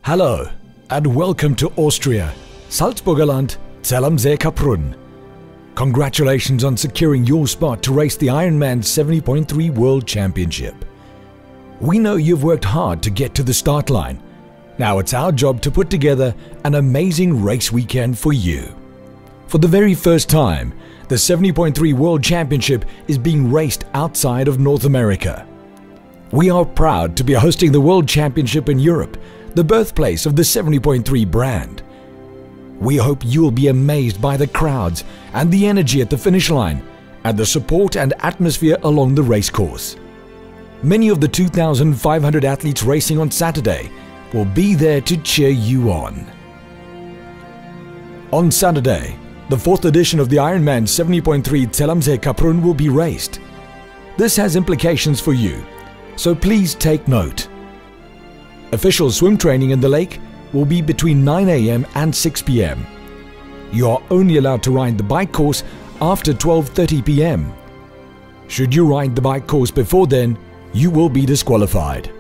Hello and welcome to Austria, Salzburger Land, 70.3. Congratulations on securing your spot to race the Ironman 70.3 World Championship. We know you've worked hard to get to the start line. Now it's our job to put together an amazing race weekend for you. For the very first time, the 70.3 World Championship is being raced outside of North America. We are proud to be hosting the World Championship in Europe, the birthplace of the 70.3 brand. We hope you'll be amazed by the crowds and the energy at the finish line and the support and atmosphere along the racecourse. Many of the 2,500 athletes racing on Saturday will be there to cheer you on. On Saturday, the 4th edition of the Ironman 70.3 70.3 will be raced. This has implications for you, so please take note. Official swim training in the lake will be between 9 AM and 6 PM. You are only allowed to ride the bike course after 12:30 PM. Should you ride the bike course before then, you will be disqualified.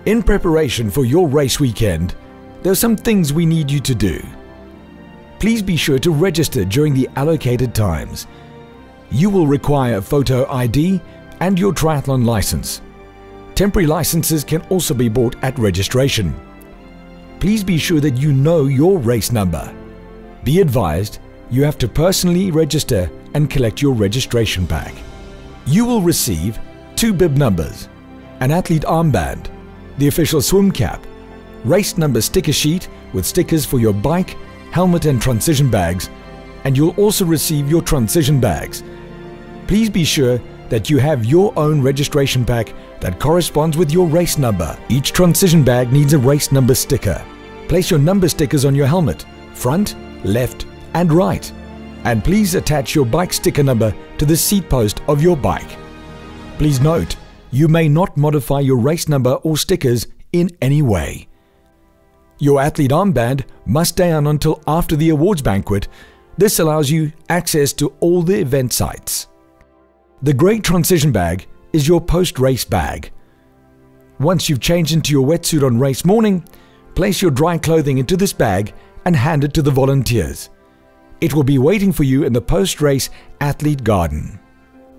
In preparation for your race weekend, there are some things we need you to do. Please be sure to register during the allocated times. You will require a photo ID and your triathlon license. Temporary licenses can also be bought at registration. Please be sure that you know your race number. Be advised, you have to personally register and collect your registration pack. You will receive 2 bib numbers, an athlete armband, the official swim cap, race number sticker sheet with stickers for your bike, helmet and transition bags, and you'll also receive your transition bags. Please be sure that you have your own registration pack that corresponds with your race number. Each transition bag needs a race number sticker. Place your number stickers on your helmet, front, left and right. And please attach your bike sticker number to the seat post of your bike. Please note, you may not modify your race number or stickers in any way. Your athlete armband must stay on until after the awards banquet. This allows you access to all the event sites. The grey transition bag is your post-race bag. Once you've changed into your wetsuit on race morning, place your dry clothing into this bag and hand it to the volunteers. It will be waiting for you in the post-race athlete garden.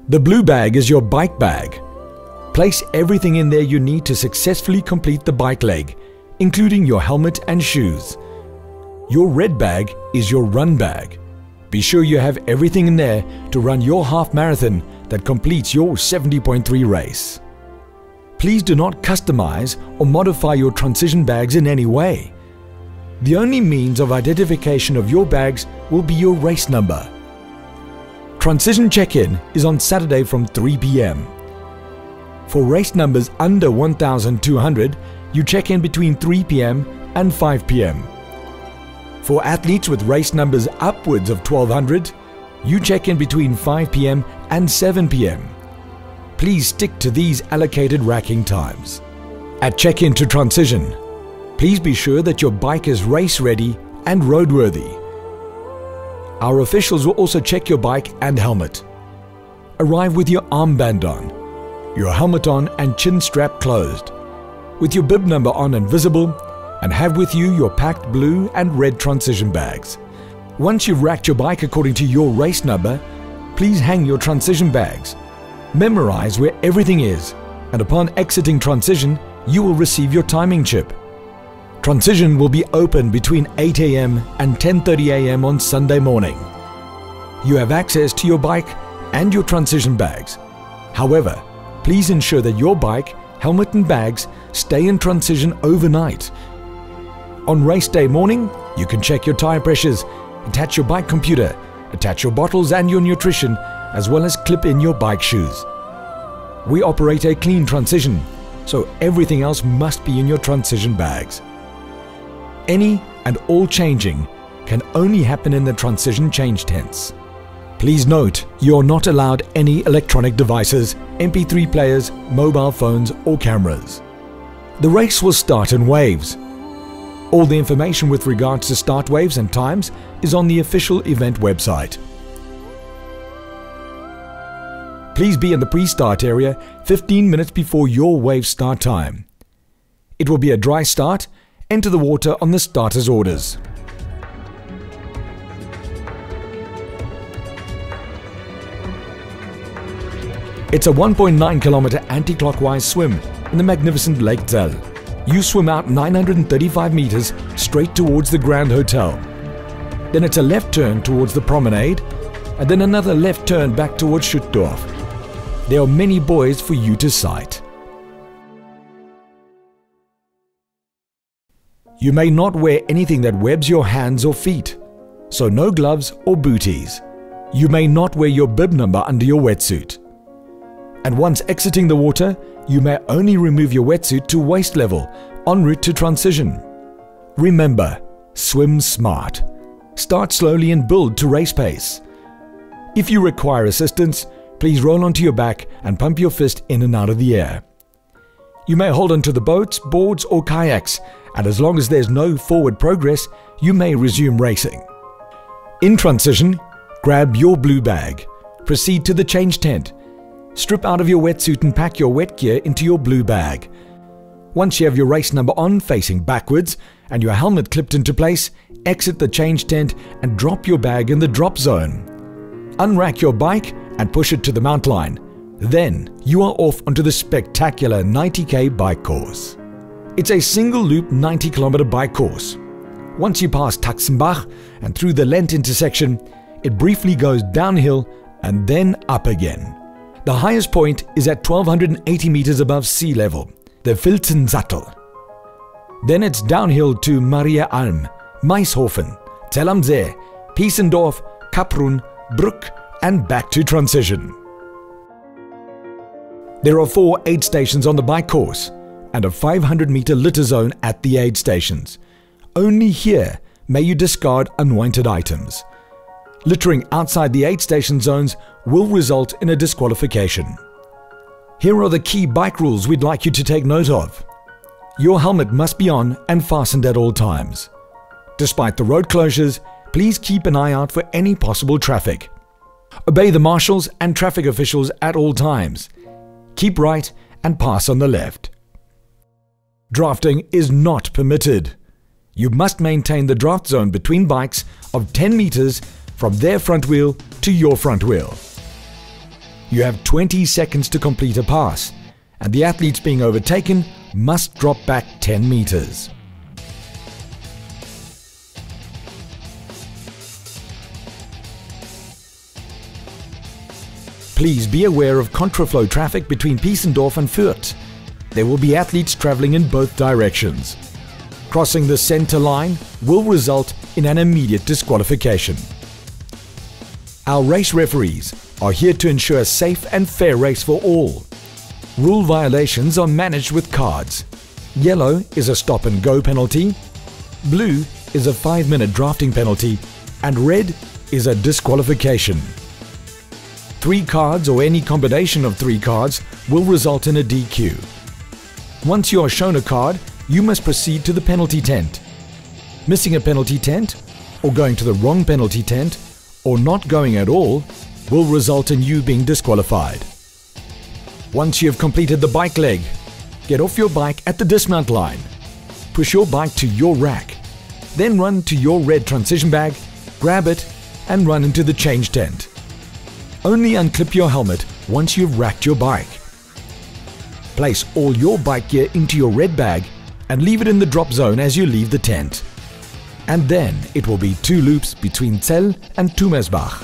The blue bag is your bike bag. Place everything in there you need to successfully complete the bike leg, including your helmet and shoes. Your red bag is your run bag. Be sure you have everything in there to run your half marathon that completes your 70.3 race. Please do not customize or modify your transition bags in any way. The only means of identification of your bags will be your race number. Transition check-in is on Saturday from 3 PM. For race numbers under 1,200, you check in between 3 PM and 5 PM. For athletes with race numbers upwards of 1,200, you check in between 5 PM and 7 PM. Please stick to these allocated racking times. At check-in to transition, please be sure that your bike is race-ready and roadworthy. Our officials will also check your bike and helmet. Arrive with your armband on, your helmet on and chin strap closed, with your bib number on and visible, and have with you your packed blue and red transition bags. Once you've racked your bike according to your race number, please hang your transition bags. Memorize where everything is, and upon exiting transition, you will receive your timing chip. Transition will be open between 8 AM and 10:30 AM on Sunday morning. You have access to your bike and your transition bags. However, please ensure that your bike, helmet and bags stay in transition overnight. On race day morning, you can check your tire pressures, attach your bike computer, attach your bottles and your nutrition, as well as clip in your bike shoes. We operate a clean transition, so everything else must be in your transition bags. Any and all changing can only happen in the transition change tents. Please note, you are not allowed any electronic devices, MP3 players, mobile phones or cameras. The race will start in waves. All the information with regards to start waves and times is on the official event website. Please be in the pre-start area 15 minutes before your wave start time. It will be a dry start enter the water on the starter's orders. It's a 1.9 kilometer anti-clockwise swim in the magnificent Lake Zell. You swim out 935 meters straight towards the Grand Hotel. Then it's a left turn towards the promenade, and then another left turn back towards Schuttdorf. There are many buoys for you to sight. You may not wear anything that webs your hands or feet, so no gloves or booties. You may not wear your bib number under your wetsuit. And once exiting the water, you may only remove your wetsuit to waist level en route to transition. Remember, swim smart. Start slowly and build to race pace. If you require assistance, please roll onto your back and pump your fist in and out of the air. You may hold onto the boats, boards or kayaks, and as long as there's no forward progress, you may resume racing. In transition, grab your blue bag. Proceed to the change tent. Strip out of your wetsuit and pack your wet gear into your blue bag. Once you have your race number on facing backwards and your helmet clipped into place, exit the change tent and drop your bag in the drop zone. Unrack your bike and push it to the mount line. Then you are off onto the spectacular 90k bike course. It's a single loop 90 kilometer bike course. Once you pass Taxenbach and through the Lent intersection, it briefly goes downhill and then up again. The highest point is at 1280 meters above sea level, the Filzensattel. Then it's downhill to Maria Alm, Maishofen, Zell am See, Piesendorf, Kaprun, Bruck and back to transition. There are 4 aid stations on the bike course and a 500-meter litter zone at the aid stations. Only here may you discard unwanted items. Littering outside the aid station zones will result in a disqualification. Here are the key bike rules we'd like you to take note of. Your helmet must be on and fastened at all times. Despite the road closures, please keep an eye out for any possible traffic. Obey the marshals and traffic officials at all times. Keep right and pass on the left. Drafting is not permitted. You must maintain the draft zone between bikes of 10 meters from their front wheel to your front wheel. You have 20 seconds to complete a pass, and the athletes being overtaken must drop back 10 meters. Please be aware of contraflow traffic between Piesendorf and Fürth. There will be athletes traveling in both directions. Crossing the center line will result in an immediate disqualification. Our race referees are here to ensure a safe and fair race for all. Rule violations are managed with cards. Yellow is a stop and go penalty, blue is a 5-minute drafting penalty, and red is a disqualification. 3 cards or any combination of 3 cards will result in a DQ. Once you are shown a card, you must proceed to the penalty tent. Missing a penalty tent, or going to the wrong penalty tent, or not going at all, will result in you being disqualified. Once you have completed the bike leg, get off your bike at the dismount line. Push your bike to your rack. Then run to your red transition bag, grab it, and run into the change tent. Only unclip your helmet once you've racked your bike. Place all your bike gear into your red bag and leave it in the drop zone as you leave the tent. And then it will be 2 loops between Zell and Tumersbach.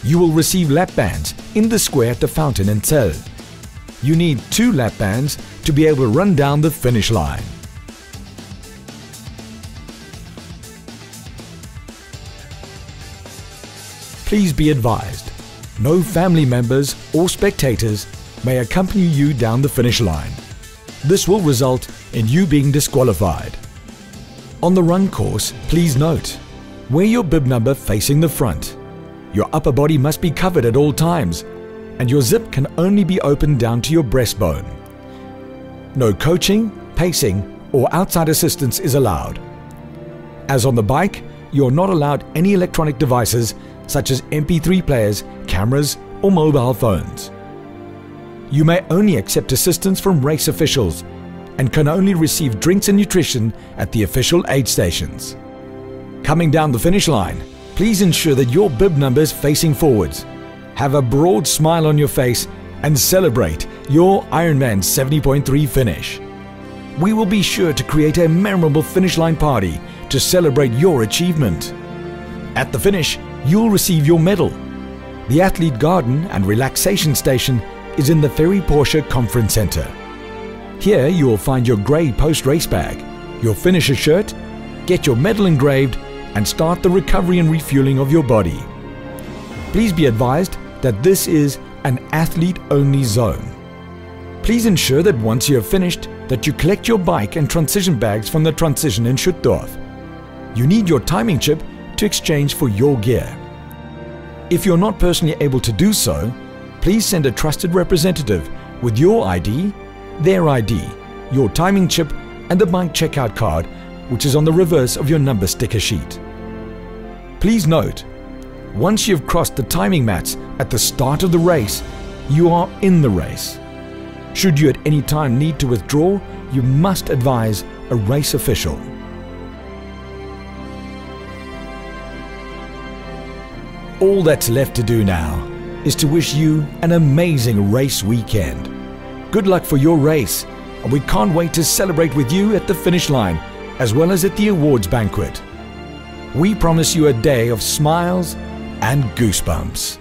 You will receive lap bands in the square at the fountain in Zell. You need 2 lap bands to be able to run down the finish line. Please be advised, no family members or spectators may accompany you down the finish line. This will result in you being disqualified. On the run course, please note, wear your bib number facing the front. Your upper body must be covered at all times, and your zip can only be opened down to your breastbone. No coaching, pacing, or outside assistance is allowed. As on the bike, you are not allowed any electronic devices such as MP3 players, cameras, or mobile phones. You may only accept assistance from race officials, and can only receive drinks and nutrition at the official aid stations. Coming down the finish line, please ensure that your bib number is facing forwards. Have a broad smile on your face and celebrate your Ironman 70.3 finish. We will be sure to create a memorable finish line party to celebrate your achievement. At the finish, you'll receive your medal. The Athlete Garden and Relaxation Station is in the Ferry Porsche Conference Center. Here you will find your grey post-race bag, your finisher shirt, get your medal engraved and start the recovery and refueling of your body. Please be advised that this is an athlete-only zone. Please ensure that once you have finished, that you collect your bike and transition bags from the transition in Schuttdorf. You need your timing chip to exchange for your gear. If you're not personally able to do so, please send a trusted representative with your ID, their ID, your timing chip and the bike checkout card, which is on the reverse of your number sticker sheet. Please note, once you've crossed the timing mats at the start of the race, you are in the race. Should you at any time need to withdraw, you must advise a race official. All that's left to do now is to wish you an amazing race weekend. Good luck for your race, and we can't wait to celebrate with you at the finish line as well as at the awards banquet. We promise you a day of smiles and goosebumps.